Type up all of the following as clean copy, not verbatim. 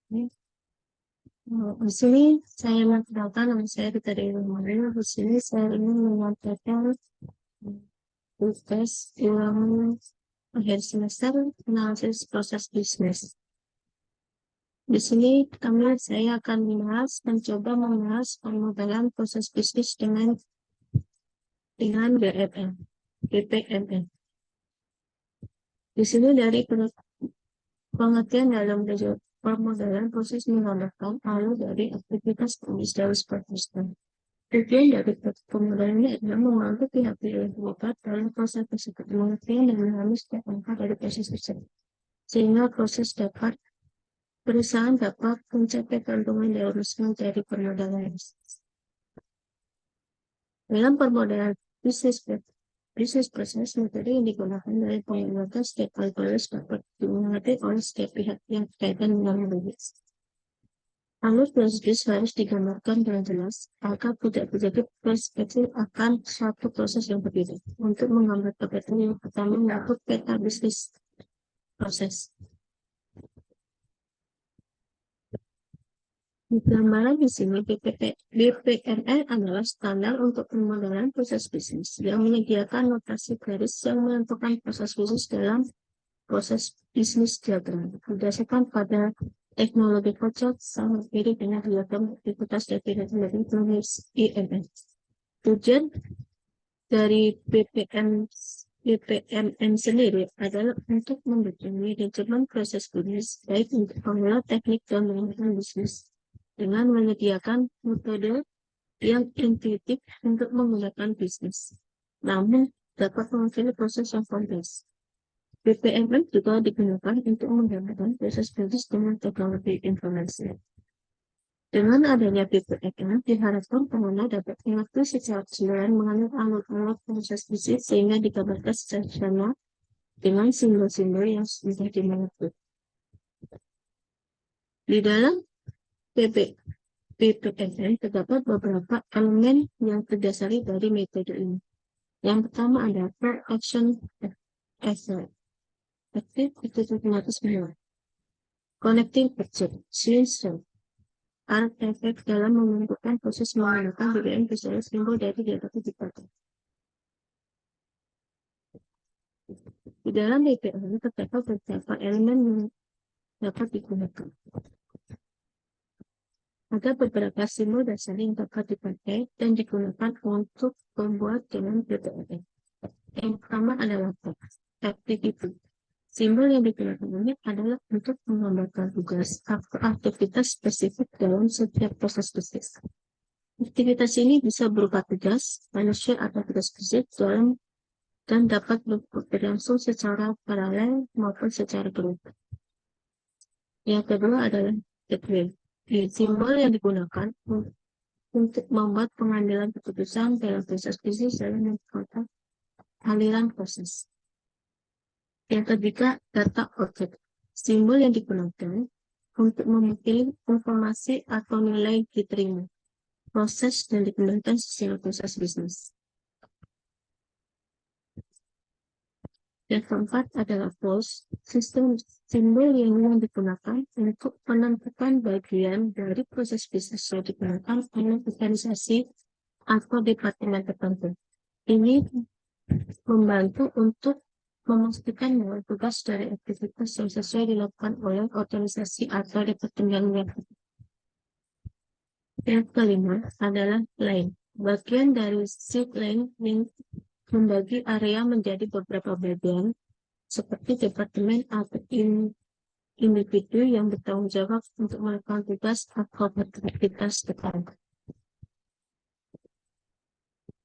Di sini saya memperkenalkan nama saya Rita Dewi Mario. Di sini saya ingin menyampaikan tugas ulangan akhir semester analisis proses bisnis. Di sini saya akan mencoba membahas pemodelan proses bisnis dengan BPMN. Di sini dari pengertian dalam pemodelan proses menggambarkan alur dari aktivitas bisnis dari sebuah sistem. Tujuan dari pemodelan ini adalah membantu pihak-pihak yang terlibat dalam proses tersebut mengerti dan memahami setiap langkah dari proses tersebut, sehingga perusahaan dapat mencapai keuntungan yang harusnya dari permodalan. Dalam permodalan bisnis proses, metode yang digunakan dari pengamatan stakeholders dapat dimengerti oleh setiap pihak yang berkaitan dengan bisnis. Alur proses harus digambarkan dengan jelas agar tidak terjadi perspektif akan suatu proses yang berbeda. Untuk menggambar perbedaan yang pertama yaitu peta bisnis proses. Di gambaran di sini, BPMN adalah standar untuk pemodelan proses bisnis yang menyediakan notasi garis yang menentukan proses bisnis dalam proses bisnis diagram. Berdasarkan pada teknologi kocok sangat mirip dengan diagram aktivitas definisi dari tulis IMN. Tujuan dari BPMN sendiri adalah untuk mendukung manajemen proses bisnis, baik untuk pengelola teknik dan manajemen bisnis, dengan menyediakan metode yang intuitif untuk menggunakan bisnis, namun dapat mewakili proses yang kompleks. BPMN juga digunakan untuk menggambarkan proses bisnis dengan teknologi informasi. Dengan adanya BPMN, diharapkan pengguna dapat mengerti secara keseluruhan mengenai alur-alur proses bisnis sehingga digambarkan secara sama dengan simbol-simbol yang sudah dimengerti. Di dalam BPMN terdapat beberapa elemen yang terdasari dari metode ini. Yang pertama adalah per-action effort. Aktif itu semua. Connecting object, solution. Efek dalam menentukan proses menggunakan BPM bersama simbol dari data dipakai. Di dalam BPM terdapat beberapa elemen yang dapat digunakan. Ada beberapa simbol dasar yang dapat dipakai dan digunakan untuk membuat dengan BPM. Yang pertama adalah activity. Simbol yang digunakan ini adalah untuk menggambarkan tugas atau aktivitas spesifik dalam setiap proses bisnis. Aktivitas ini bisa berupa tugas, manusia atau tugas fisik dalam dan dapat berlangsung secara paralel maupun secara berubah. Yang kedua adalah deadline. Simbol yang digunakan untuk membuat pengambilan keputusan dalam proses bisnis dalam memperkuat aliran proses. Yang ketiga, data objek. Simbol yang digunakan untuk mewakili informasi atau nilai diterima, proses dan dikembangkan secara proses bisnis. Yang keempat adalah pause, sistem simbol yang digunakan untuk menentukan bagian dari proses bisnis yang digunakan oleh organisasi atau departemen tertentu. Ini membantu untuk memastikan bahwa tugas dari aktivitas yang sesuai dilakukan oleh organisasi atau departemen yang. Yang kelima adalah line. Bagian dari sheet line yang membagi area menjadi beberapa bagian seperti departemen atau individu yang bertanggung jawab untuk melakukan tugas atau aktivitas tertentu.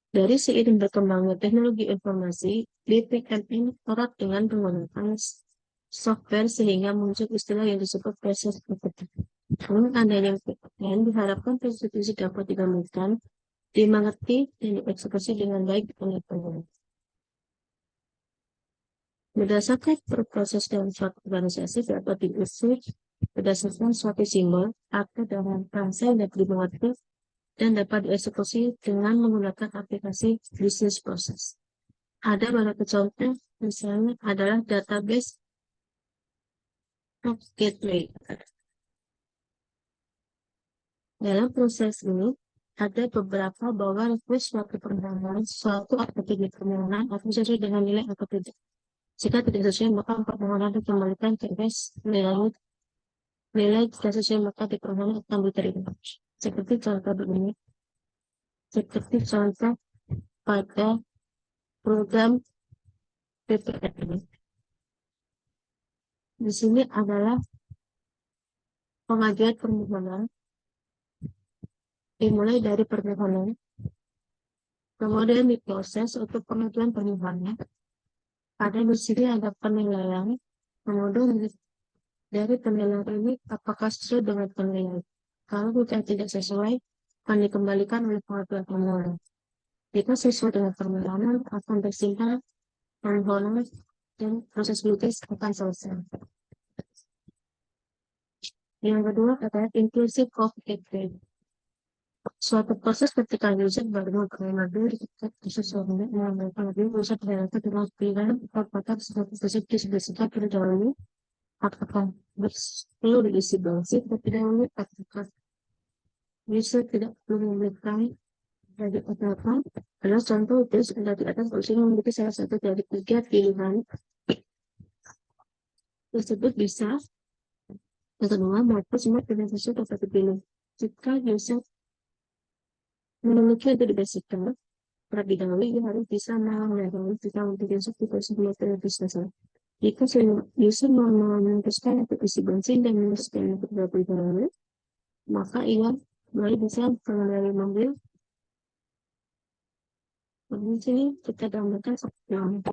Dari seiring berkembangnya teknologi informasi, BPMN erat dengan penggunaan software sehingga muncul istilah yang disebut proses marketing. Dengan adanya BPMN, diharapkan proses dapat digambungkan, dimengerti, dan dieksekusi dengan baik oleh pengguna. Berdasarkan proses dalam suatu organisasi dapat diusir berdasarkan suatu simbol atau dalam bahasa yang dapat dimengerti dan dapat dieksekusi dengan menggunakan aplikasi bisnis proses. Ada beberapa contoh, misalnya adalah database gateway. Dalam proses ini, ada beberapa bahwa request suatu permohonan, suatu aktivitas permohonan atau sesuai dengan nilai atau tidak. Jika tidak sesuai, maka permohonan dikembalikan ke request nilai tidak sesuai, maka di permohonan akan diterima. Seperti contoh begini. Seperti contoh pada program PPR ini. Di sini adalah pengajuan permohonan dimulai dari permohonan, kemudian diproses untuk pengajuan permohonan. Ada di sini ada penilaian, kemudian dari penilaian ini apakah sesuai dengan penilaian. Kalau tidak sesuai, akan dikembalikan oleh pengajuan permohonan. Jika sesuai dengan permohonan, akan disimpan permohonan dan proses berikutnya akan selesai. Yang kedua adalah inclusive of feedback. Suatu proses ketika user baru mengambil ketika seseorang mengambil user ternyata dengan pilihan apakah suatu proses disebut terdahulu, apakah perlu diisi bangsi terlebih dahulu, apakah user tidak perlu memberikan dari apa-apa. Adalah contoh itu sudah di atas user memiliki salah satu dari 3 pilihan tersebut bisa. Yang kedua, maka semua pilihan tersebut dapat dipilih. Jika user memiliki itu dibasikan, terlebih dahulu ia harus bisa mengenali jika untuk user tidak sebelum terlebih. Jika user memutuskan untuk isi bensin dan memutuskan untuk terlebih dahulu, maka ia baru bisa mengenali mobil. Di sini kita gambarkan seperti ini.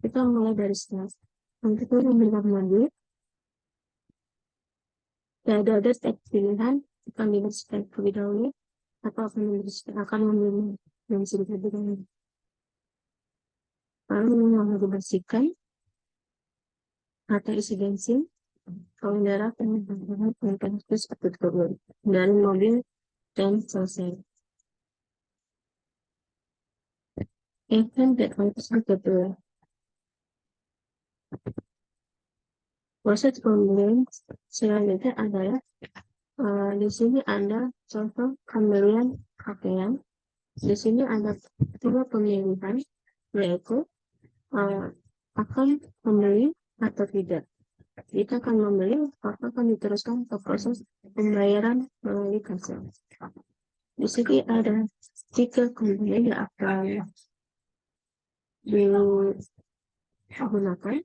Kita mulai dari start. Untuk memilih mobil, ada step pilihan akan dibersihkan terlebih dahulu atau akan memilih bensin terlebih dahulu. Lalu yang dibersihkan atau isi bensin, pengendara akan menggunakan terus atau turun dari mobil dan selesai. Event that harus kedua. Proses pembelian selanjutnya adalah di sini ada contoh pembelian pakaian. Di sini ada 3 pemilihan, yaitu akan membeli atau tidak. Jika akan membeli, maka akan diteruskan ke proses pembayaran melalui kasir. Di sini ada 3 komponen yang akan digunakan.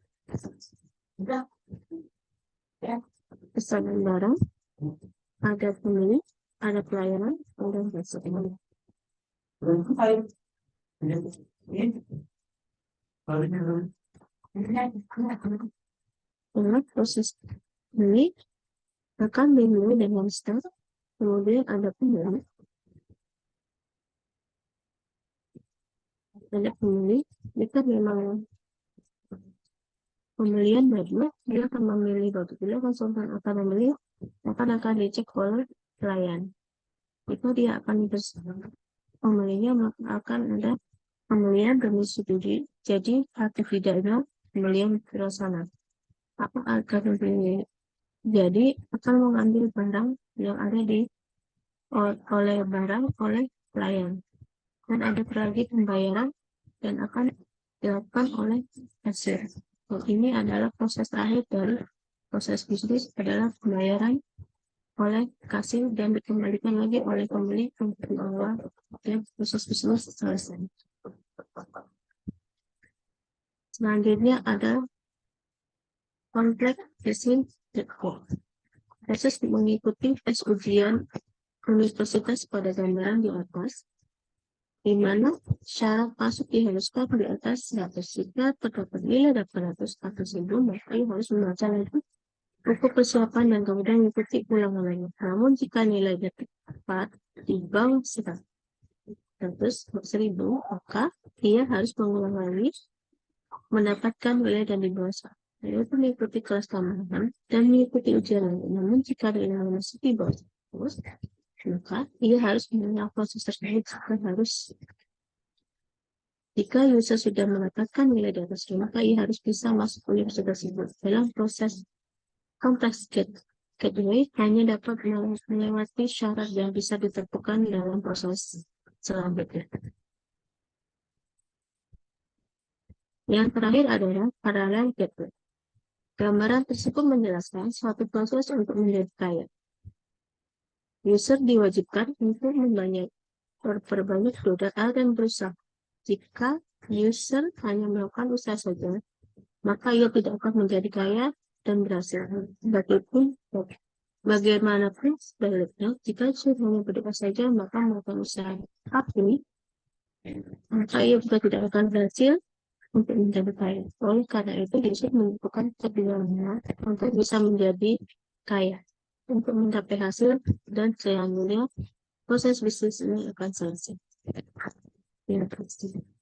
Pesanan barang, ada pembeli, ada pelayanan, dan kasir. Proses ini akan dimulai dengan start, kemudian ada pembeli, jika memang pembelian baru, dia akan memilih batu. Bila konsultan akan memilih, akan dicek oleh pelayan. Jika dia akan pembelinya, maka akan ada pembelian bersetujui. Jadi atau tidaknya pembelian bersama. Apa akan memilih? Jadi akan mengambil barang yang ada oleh pelayan. Dan ada lagi pembayaran dan akan dilakukan oleh kasir. Ini adalah proses akhir dari proses bisnis adalah pembayaran oleh kasir dan dikembalikan lagi oleh pembeli untuk bahwa proses bisnis selesai. Selanjutnya ada kompleks desain report. Proses mengikuti tes ujian universitas pada gambaran di atas, di mana syarat masuk diharuskan di atas 100. Jika terdapat nilai 800 atau 1000, maka harus membaca lagi buku persiapan dan kemudian mengikuti ulangan lagi. Namun jika nilainya tepat di bawah 100.000, maka dia harus mengulang lagi mendapatkan nilai dan di bawah 100. Yaitu mengikuti kelas tambahan dan mengikuti ujian lagi. Namun jika nilai masih di bawah 100, maka ia harus mengenal proses tersebut. Jika user sudah mendapatkan nilai di atas, maka ia harus bisa masuk universitas tersebut. Dalam proses Complex gateway hanya dapat melewati syarat yang bisa ditentukan dalam proses selanjutnya. Yang terakhir adalah parallel gateway. Gambaran tersebut menjelaskan suatu proses untuk menjadi kaya. User diwajibkan untuk memperbanyak godaan dan berusaha. Jika user hanya melakukan usaha saja, maka ia tidak akan menjadi kaya dan berhasil. Bagaimanapun sebaliknya, jika user hanya berdoa saja, maka melakukan usaha tapi maka ia juga tidak akan berhasil untuk menjadi kaya. Oleh karena itu, user membutuhkan keduanya untuk bisa menjadi kaya. Untuk mencapai hasil dan selanjutnya proses bisnis ini akan selesai. Terima kasih.